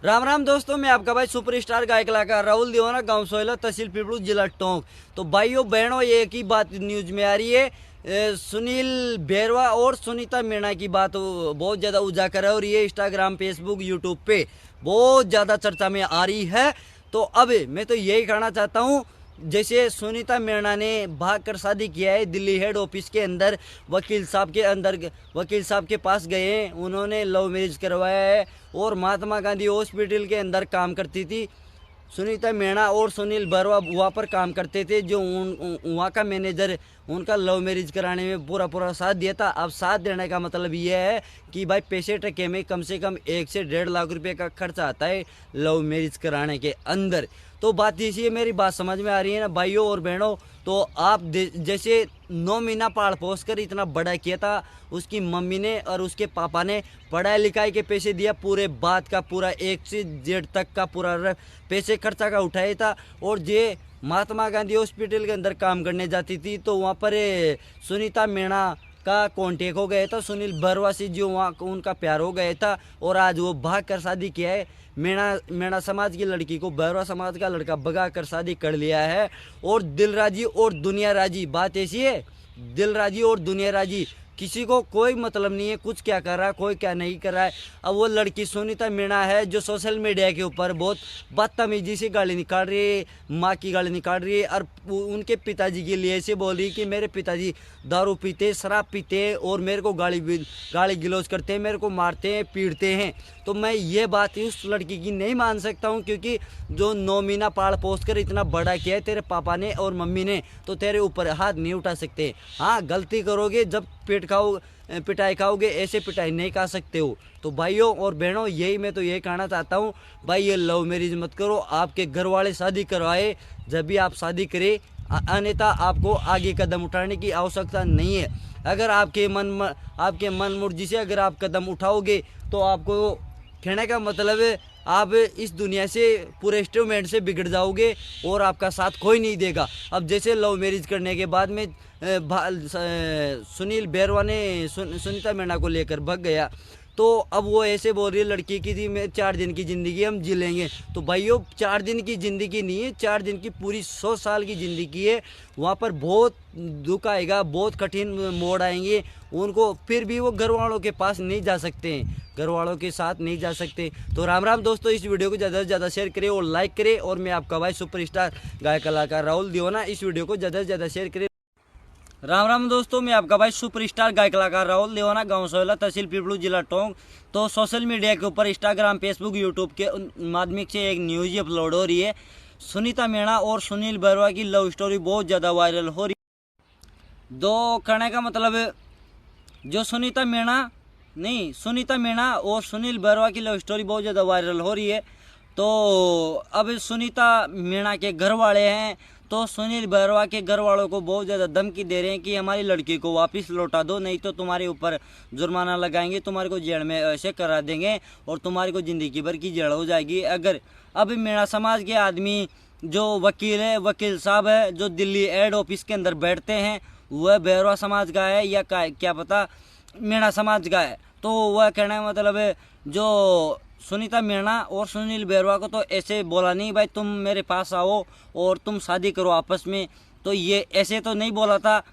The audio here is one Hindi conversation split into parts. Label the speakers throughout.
Speaker 1: राम राम दोस्तों, मैं आपका भाई सुपरस्टार गायक कलाकार राहुल दीवाना, गांव सोयला, तहसील पिपलू, जिला टोंक। तो भाइयों बहनों, एक ही बात न्यूज में आ रही है। सुनील बेरवा और सुनीता मीणा की बात बहुत ज़्यादा उजागर है और ये इंस्टाग्राम, फेसबुक, यूट्यूब पे बहुत ज़्यादा चर्चा में आ रही है। तो अब मैं तो यही कहना चाहता हूँ, जैसे सुनीता मीणा ने भाग कर शादी किया है, दिल्ली हेड ऑफिस के अंदर वकील साहब के पास गए हैं, उन्होंने लव मैरिज करवाया है और महात्मा गांधी हॉस्पिटल के अंदर काम करती थी सुनीता मीणा और सुनील बरवा वहाँ पर काम करते थे। जो वहाँ का मैनेजर उनका लव मैरिज कराने में पूरा साथ दिया था। अब साथ देने का मतलब ये है कि भाई पैसे टके में कम से कम 1 से 1.5 लाख रुपए का खर्चा आता है लव मैरिज कराने के अंदर। तो बात इसी, मेरी बात समझ में आ रही है ना भाइयों और बहनों। तो आप जैसे 9 महीना पाल पोस कर इतना बड़ा किया था उसकी मम्मी ने और उसके पापा ने, पढ़ाई लिखाई के पैसे दिया, पूरे बात का पूरा A से Z तक का पूरा पैसे खर्चा का उठाया था। और ये महात्मा गांधी हॉस्पिटल के अंदर काम करने जाती थी तो वहाँ पर सुनीता मीणा का कॉन्टेक्ट हो गया था, सुनील बरवा से जो वहाँ उनका प्यार हो गया था और आज वो भाग कर शादी किया है। मीणा समाज की लड़की को बरवा समाज का लड़का भगा कर शादी कर लिया है। और दिल राजी और दुनिया राजी, बात ऐसी है, दिल राजी और दुनिया राजी, किसी को कोई मतलब नहीं है कुछ क्या कर रहा है, कोई क्या नहीं कर रहा है। अब वो लड़की सुनीता मीणा है जो सोशल मीडिया के ऊपर बहुत बदतमीजी से गाली निकाल रही है, माँ की गाली निकाल रही है और उनके पिताजी के लिए ऐसे बोल रही है कि मेरे पिताजी दारू पीते, शराब पीते और मेरे को गाली गलौज करते हैं, मेरे को मारते हैं, पीटते हैं। तो मैं ये बात उस लड़की की नहीं मान सकता हूँ, क्योंकि जो 9 महीना पाल पोस कर इतना बड़ा किया है तेरे पापा ने और मम्मी ने, तो तेरे ऊपर हाथ नहीं उठा सकते। हाँ, गलती करोगे जब पिटाई खाओगे, ऐसे पिटाई नहीं खा सकते हो। तो भाइयों और बहनों, यही मैं तो यही कहना चाहता हूँ, भाई ये लव मैरिज मत करो। आपके घर वाले शादी करवाए जब भी आप शादी करें, अन्यथा आपको आगे कदम उठाने की आवश्यकता नहीं है। अगर आपके मन मर्जी से अगर आप कदम उठाओगे तो आपको, कहने का मतलब है, आप इस दुनिया से पूरे इंस्ट्रूमेंट से बिगड़ जाओगे और आपका साथ कोई नहीं देगा। अब जैसे लव मैरिज करने के बाद में सुनील बेरवा ने सुनीता मीणा को लेकर भाग गया, तो अब वो ऐसे बोल रही है लड़की की थी मैं 4 दिन की ज़िंदगी हम जी लेंगे। तो भाइयों 4 दिन की ज़िंदगी नहीं है, 4 दिन की पूरी 100 साल की ज़िंदगी है। वहाँ पर बहुत दुख आएगा, बहुत कठिन मोड़ आएंगे उनको, फिर भी वो घर वालों के पास नहीं जा सकते हैं, घर वालों के साथ नहीं जा सकते। तो राम राम दोस्तों, इस वीडियो को ज़्यादा से ज़्यादा शेयर करें और लाइक करें। और मैं आपका भाई सुपरस्टार गायक कलाकार राहुल दीवाना, इस वीडियो को ज़्यादा से ज़्यादा शेयर करें। राम राम दोस्तों, मैं आपका भाई सुपरस्टार गायक कलाकार राहुल दीवाना, गांव सोयला, तहसील पिपलू, जिला टोंक। तो सोशल मीडिया के ऊपर इंस्टाग्राम, फेसबुक, यूट्यूब के माध्यम से एक न्यूज़ अपलोड हो रही है। सुनीता मीणा और सुनील बरवा की लव स्टोरी बहुत ज़्यादा वायरल हो रही है। दो कहने का मतलब है, जो सुनीता मीणा और सुनील बरवा की लव स्टोरी बहुत ज़्यादा वायरल हो रही है। तो अब सुनीता मीणा के घर वाले हैं तो सुनील बरवा के घर वालों को बहुत ज़्यादा धमकी दे रहे हैं कि हमारी लड़की को वापस लौटा दो, नहीं तो तुम्हारे ऊपर जुर्माना लगाएंगे, तुम्हारे को जेल में ऐसे करा देंगे और तुम्हारी को ज़िंदगी भर की जेल हो जाएगी। अगर अब मीणा समाज के आदमी जो वकील साहब है जो दिल्ली हेड ऑफिस के अंदर बैठते हैं, वह बेरवा समाज का है या क्या पता मीणा समाज का है। तो वह कहने का मतलब है, जो सुनीता मीणा और सुनील बेरवा को तो ऐसे बोला नहीं भाई तुम मेरे पास आओ और तुम शादी करो आपस में, तो ये ऐसे तो नहीं बोला था।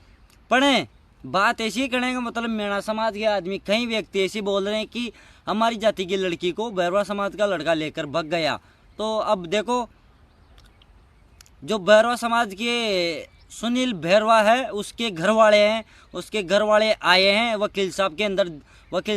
Speaker 1: पढ़े बात ऐसी करने का मतलब, मीणा समाज के आदमी, कई व्यक्ति ऐसे बोल रहे हैं कि हमारी जाति की लड़की को बेरवा समाज का लड़का लेकर भाग गया। तो अब देखो, जो बेरवा समाज के सुनील बेरवा है उसके घर वाले हैं, उसके घर वाले आए हैं वकील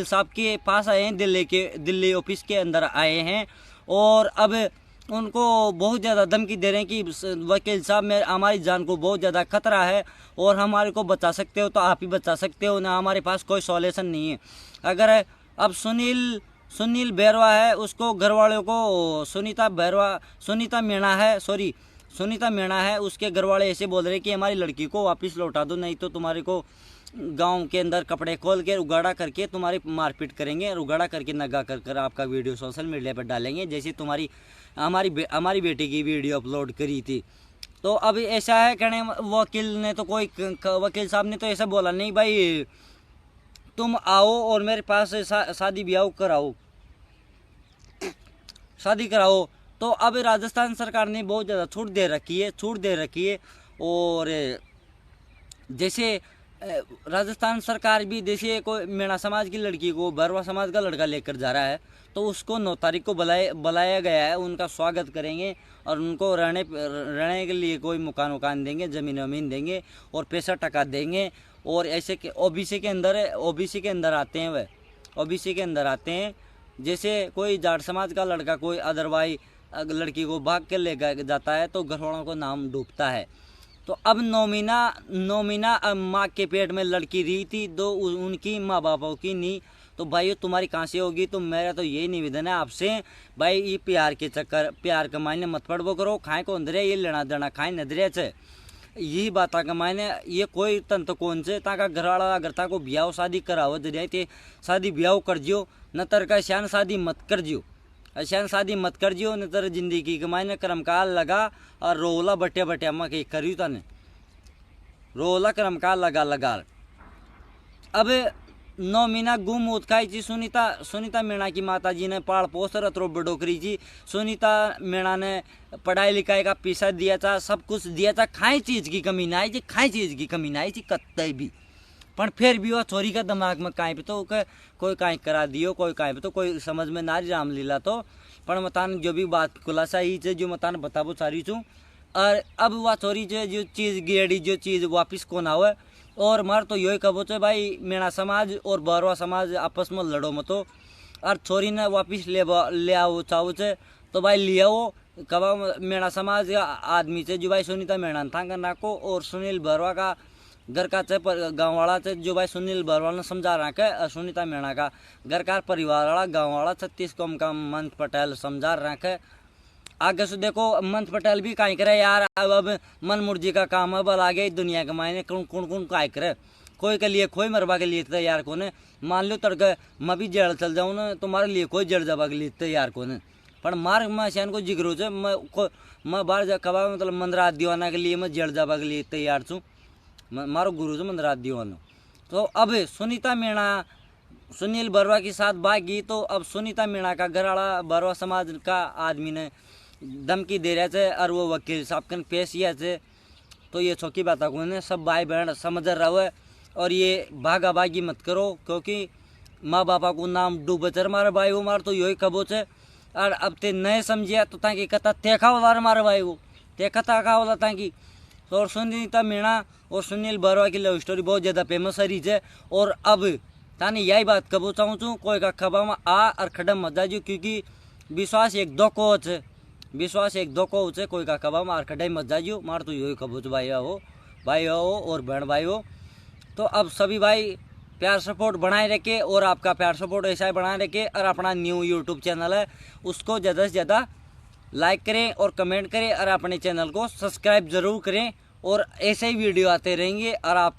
Speaker 1: साहब के पास आए हैं, दिल्ली ऑफिस के अंदर आए हैं। और अब उनको बहुत ज़्यादा धमकी दे रहे हैं कि वकील साहब में हमारी जान को बहुत ज़्यादा खतरा है और हमारे को बचा सकते हो तो आप ही बचा सकते हो ना, हमारे पास कोई सॉल्यूशन नहीं है। अगर अब सुनील बेरवा है उसको घर वालों को सुनीता मीणा है उसके घर वाले ऐसे बोल रहे हैं कि हमारी लड़की को वापस लौटा दो, नहीं तो तुम्हारे को गांव के अंदर कपड़े खोल के उगाड़ा करके तुम्हारी मारपीट करेंगे, उगाड़ा करके नंगा कर आपका वीडियो सोशल मीडिया पर डालेंगे, जैसे हमारी बेटी की वीडियो अपलोड करी थी। तो अभी ऐसा है कहने, वकील साहब ने तो ऐसा बोला नहीं भाई तुम आओ और मेरे पास शादी ब्याह कराओ, शादी कराओ। तो अब राजस्थान सरकार ने बहुत ज़्यादा छूट दे रखी है। और जैसे राजस्थान सरकार भी जैसे कोई मीणा समाज की लड़की को बरवा समाज का लड़का लेकर जा रहा है तो उसको 9 तारीख को बुलाया गया है। उनका स्वागत करेंगे और उनको रहने के लिए कोई मकान देंगे, ज़मीन देंगे और पैसा टका देंगे। और ऐसे के ओबीसी के अंदर आते हैं, वह ओबीसी के अंदर आते हैं। जैसे कोई जाट समाज का लड़का कोई अदरवाइज लड़की को भाग के ले जाता है तो घर वालों को नाम डूबता है। तो अब 9 महीना माँ के पेट में लड़की रही थी तो उनकी माँ बापों की नहीं। तो भाई तुम्हारी कहाँ से होगी। तो मेरा तो यही निवेदन है आपसे भाई, ये प्यार के मायने मत पड़बो करो। खाए को अंदर ये लेना देना खाए नजरे से यही बात का मायने ये कोई तंत्र कौन से ताका घरवाला अगर ताको ब्याह शादी कराओ दरिया ते शादी ब्याह कर जियो न तर का शान शादी मत कर जियो, शान शादी मत कर जियो न तर जिंदगी के मायने कर्मकाल लगा और रोला बटे अम्मा के करियो तने रोला कर्मकाल लगा। अब 9 महीना गुम उत्खाई जी सुनीता मीणा की माता जी ने पाड़ पोस रत्रो बडोकरी जी। सुनीता मीणा ने पढ़ाई लिखाई का पैसा दिया था, सब कुछ दिया था, खाई चीज़ की कमी ना आई जी, खाई चीज़ की कमी ना आई जी कत्ते भी। पर फिर भी वह छोरी का दिमाग में काहीं पे तो कोई काहीं करा दियो, कोई काहीं पे तो कोई समझ में ना रामलीला। तो पर मतान जो भी बात खुलासा ही है जो मतान बताबो सारी छूँ। और अब वह छोरी जो चीज़ गिरड़ी जो चीज़ वापिस कौन आवे। और मार तो यही कहो तो भाई मीणा समाज और बरवा समाज आपस में लड़ो मत हो। और छोरी ने वापिस ले आओ चाहो से तो भाई ले आओ। कबा मीणा समाज या आदमी से जो भाई सुनीता मीणा था करना को और सुनील बरवा का घर का गाँव वाला से जो भाई सुनील बरवा ने समझा रहा है। सुनीता मीणा का घर का परिवार वाला गाँव वाला 36 कौम का मंत पटेल समझा रहा है। आगे से देखो मंत पटेल भी काहे करे यार। अब मन मुर्जी का काम अब आ गया दुनिया के मायने कौन काहे करे। कोई के लिए कोई मरवा के लिए तैयार कौन है। मान लो तड़के मैं भी जेल चल जाऊँ ना तुम्हारे लिए कोई जड़ जबा के लिए तैयार कौन है। पर मार मैं शहन को जिक्र से मैं बाहर जा कबा मतलब मंदरात दीवाना के लिए मैं जड़ जबा के लिए तैयार छूँ। मारो गुरु से मंदरात दीवाना। तो अब सुनीता मीणा सुनील बरवा के साथ भागी। तो अब सुनीता मीणा का घर वाला बरवा समाज का आदमी ने धमकी दे रहे थे और वो वकील साहब के पेश किया थे। तो ये छोकी बात है सब भाई बहन समझ रहा है। और ये भागा भागी मत करो क्योंकि माँ बापा को नाम डूबे मारे भाई वो मार तो यही कबो से। और अब ते नए समझिया तो ताकि कथा देखा वाला मारे भाई वो देखा था वाला ताकि। तो और सुनीता मीणा और सुनील बरवा की लव स्टोरी बहुत ज़्यादा फेमस सीरीज है। और अब तानी यही बात कबो चाहूँ छूँ कोई का खबा में आ और खडम मत जाजो क्योंकि विश्वास एक दो को है कोई का कबा मार खड़ाई मत जाइयो। मार तो यही कबूत भाई हो और बहन भाई हो। तो अब सभी भाई प्यार सपोर्ट बनाए रखे और आपका प्यार सपोर्ट ऐसा ही बनाए रखे। और अपना न्यू यूट्यूब चैनल है उसको ज़्यादा से ज़्यादा लाइक करें और कमेंट करें और अपने चैनल को सब्सक्राइब ज़रूर करें। और ऐसे ही वीडियो आते रहेंगे और आपका